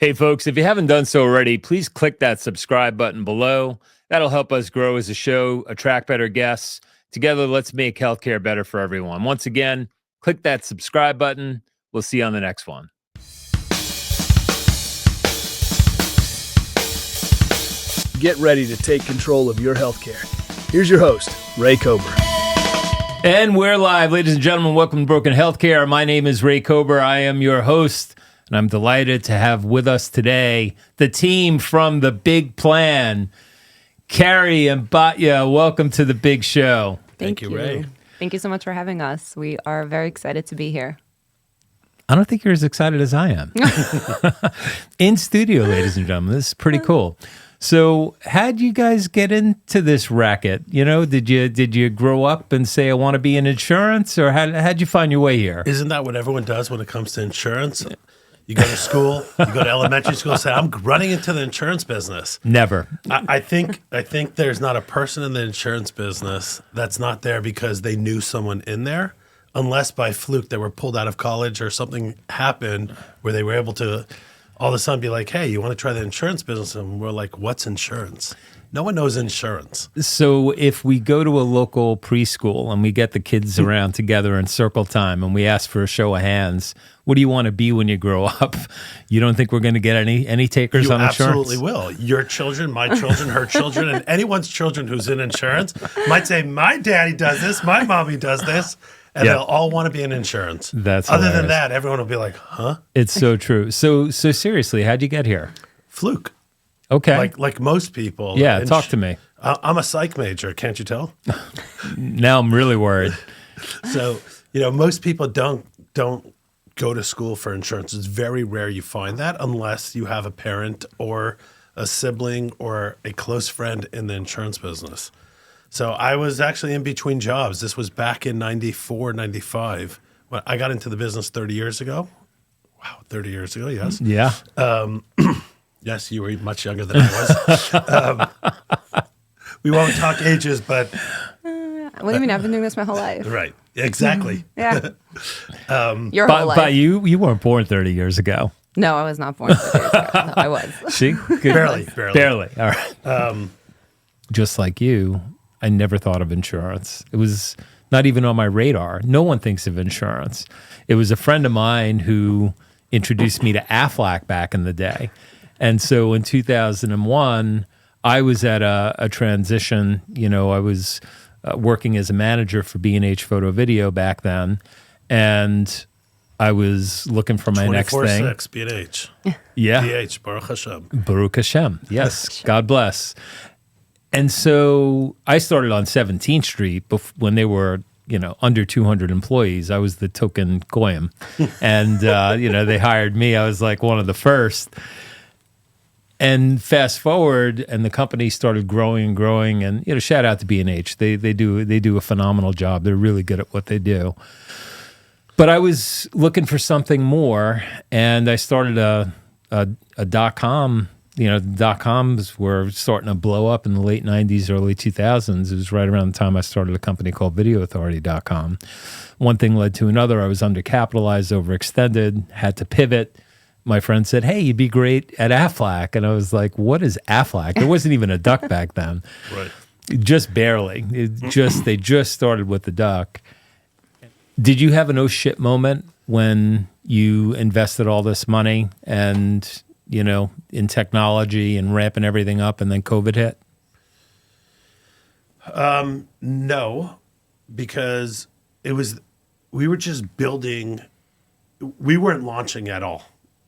Hey, folks, if you haven't done so already, please click that subscribe button below. That'll help us grow as a show, attract better guests. Together, let's make healthcare better for everyone. Once again, click that subscribe button. We'll see you on the next one. Get ready to take control of your healthcare. Here's your host, Ray Kober. And we're live, ladies and gentlemen. Welcome to Broken Healthcare. My name is Ray Kober. I am your host. And I'm delighted to have with us today the team from The Big Plan, Carey and Batya. Welcome to the big show. Thank you, Ray. Thank you so much for having us. We are very excited to be here. I don't think you're as excited as I am. In studio, ladies and gentlemen. This is pretty cool. So how'd you guys get into this racket? You know, did you grow up and say, I want to be in insurance? Or how'd you find your way here? Isn't that what everyone does when it comes to insurance? You go to school, you go to elementary school, say, I'm running into the insurance business. Never. I think there's not a person in the insurance business that's not there because they knew someone in there, unless by fluke they were pulled out of college or something happened where they were able to all of a sudden be like, hey, you want to try the insurance business? And we're like, what's insurance? No one knows insurance. So if we go to a local preschool and we get the kids around together in circle time and we ask for a show of hands, what do you want to be when you grow up? You don't think we're going to get any takers on insurance? You absolutely will. Your children, my children, her children, and anyone's children who's in insurance might say, my daddy does this, my mommy does this. And they'll all want to be in insurance. That's Other hilarious. than that, everyone will be like, huh? It's so true. So seriously, how'd you get here? Fluke. Okay. Like most people. Yeah, talk to me. I'm a psych major, can't you tell? Now I'm really worried. So, most people don't go to school for insurance. It's very rare you find that unless you have a parent or a sibling or a close friend in the insurance business. So I was actually in between jobs. This was back in 94, 95. When I got into the business 30 years ago. Wow, 30 years ago, yes. Yeah. Yes, you were much younger than I was. We won't talk ages, but... What do you mean? I've been doing this my whole life. Right, exactly. Yeah. Your whole life. But you weren't born 30 years ago. No, I was not born 30 years ago. No, I was. See? Good. Barely. All right. Just like you, I never thought of insurance. It was not even on my radar. No one thinks of insurance. It was a friend of mine who introduced me to Aflac back in the day. And so in 2001, I was at a transition. I was working as a manager for B&H Photo Video back then. And I was looking for my next thing. 24/6, B&H. Yeah. B&H, Baruch Hashem. Baruch Hashem. Yes. God bless. And so I started on 17th Street when they were, under 200 employees. I was the token goyim. And, they hired me. I was like one of the first. And fast forward, and the company started growing and growing. And, shout out to B&H. They do a phenomenal job. They're really good at what they do. But I was looking for something more, and I started a .com. The .coms were starting to blow up in the late 90s, early 2000s. It was right around the time I started a company called VideoAuthority.com. One thing led to another. I was undercapitalized, overextended, had to pivot. My friend said, hey, you'd be great at Aflac. And I was like, what is Aflac? There wasn't even a duck back then. Right. Just barely. They just started with the duck. Did you have an oh shit moment when you invested all this money and, in technology and ramping everything up and then COVID hit? No, because we were just building. We weren't launching at all.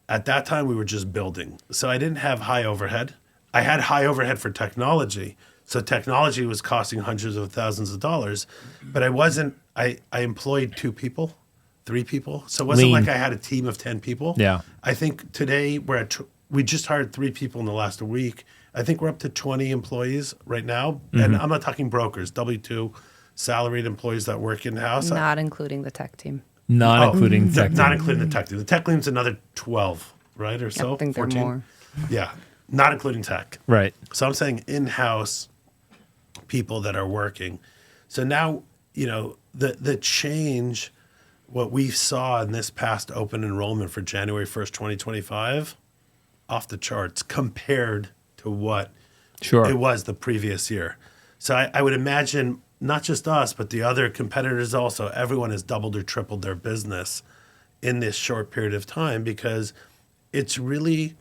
At that time, we were just building. So I didn't have high overhead. I had high overhead for technology. So technology was costing hundreds of thousands of dollars. But I employed 2 people, 3 people. So it wasn't like I had a team of 10 people. Yeah. I think today we just hired 3 people in the last week. I think we're up to 20 employees right now. Mm-hmm. And I'm not talking brokers, W-2 salaried employees that work in-house. Not including the tech team. Not including the tech team. Not including the tech team. The tech team's another 12, right, or so? I think 14? they're more. Yeah, not including tech. Right. So I'm saying in-house people that are working. So now, the change, what we saw in this past open enrollment for January 1st, 2025, off the charts compared to what Sure. it was the previous year. So I would imagine not just us, but the other competitors also, everyone has doubled or tripled their business in this short period of time because it's really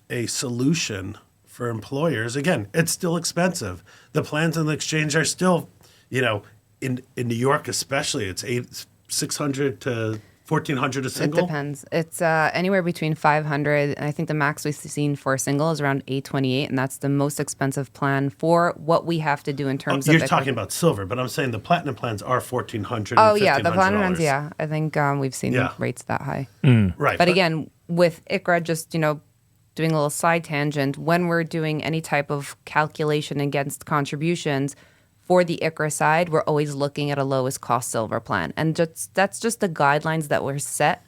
a solution for employers. Again, it's still expensive. The plans on the exchange are still, in New York especially, it's $600 to $1,400 a single. It depends. It's anywhere between 500, and I think the max we've seen for a single is around 828, and that's the most expensive plan for what we have to do in terms of. You're talking about silver, but I'm saying the platinum plans are $1,400. Oh yeah, the platinum ones. Yeah, I think we've seen rates that high. Right, but again, with ICHRA, just doing a little side tangent, when we're doing any type of calculation against contributions. For the ICHRA side, we're always looking at a lowest cost silver plan. And that's just the guidelines that were set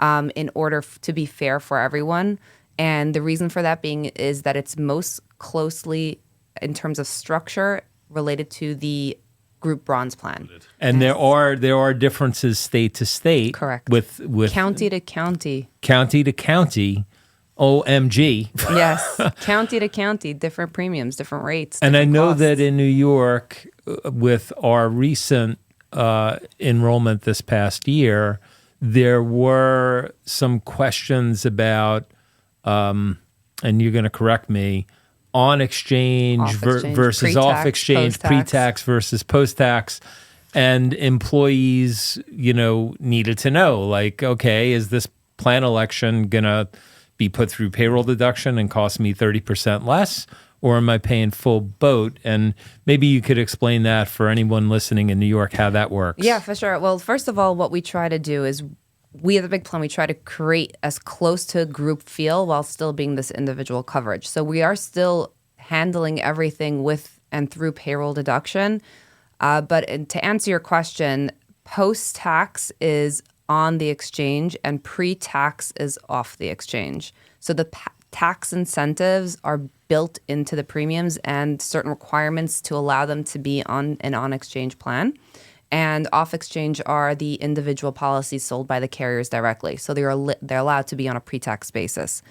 in order to be fair for everyone. And the reason for that being is that it's most closely, in terms of structure, related to the group bronze plan. And there are differences state to state. Correct. With county to county. County to county. OMG. Yes. County to county, different premiums, different rates. And I know costs. that in New York, with our recent enrollment this past year, there were some questions about, and you're going to correct me, on exchange, versus pre-tax, off exchange, post-tax. pre-tax versus post-tax. And employees, needed to know, like, okay, is this plan election going to be put through payroll deduction and cost me 30% less, or am I paying full boat? And maybe you could explain that for anyone listening in New York, how that works. Yeah, for sure. Well, first of all, what we try to do is we at the Big Plan, we try to create as close to a group feel while still being this individual coverage. So we are still handling everything with and through payroll deduction. But to answer your question, post-tax is on the exchange and pre-tax is off the exchange. So the tax incentives are built into the premiums and certain requirements to allow them to be on an on-exchange plan. And off-exchange are the individual policies sold by the carriers directly. So they're allowed to be on a pre-tax basis.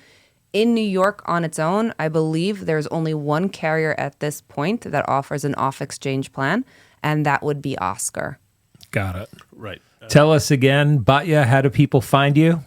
In New York on its own, I believe there's only one carrier at this point that offers an off-exchange plan, and that would be Oscar. Got it. Right. Tell us again, Batya, how do people find you?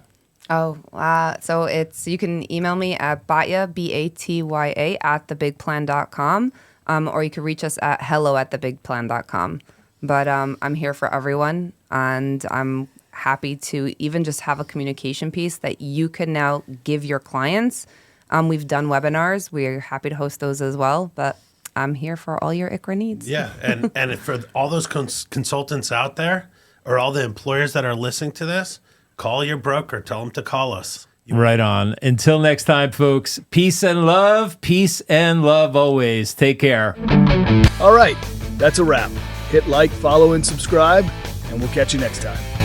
So you can email me at Batya, BATYA, @thebigplan.com, or you can reach us at hello@thebigplan.com. But I'm here for everyone, and I'm happy to even just have a communication piece that you can now give your clients. We've done webinars. We're happy to host those as well, but I'm here for all your ICHRA needs. Yeah, and for all those consultants out there, or all the employers that are listening to this, call your broker. Tell them to call us. Right on. Until next time, folks, peace and love always. Take care. All right, that's a wrap. Hit like, follow, and subscribe, and we'll catch you next time.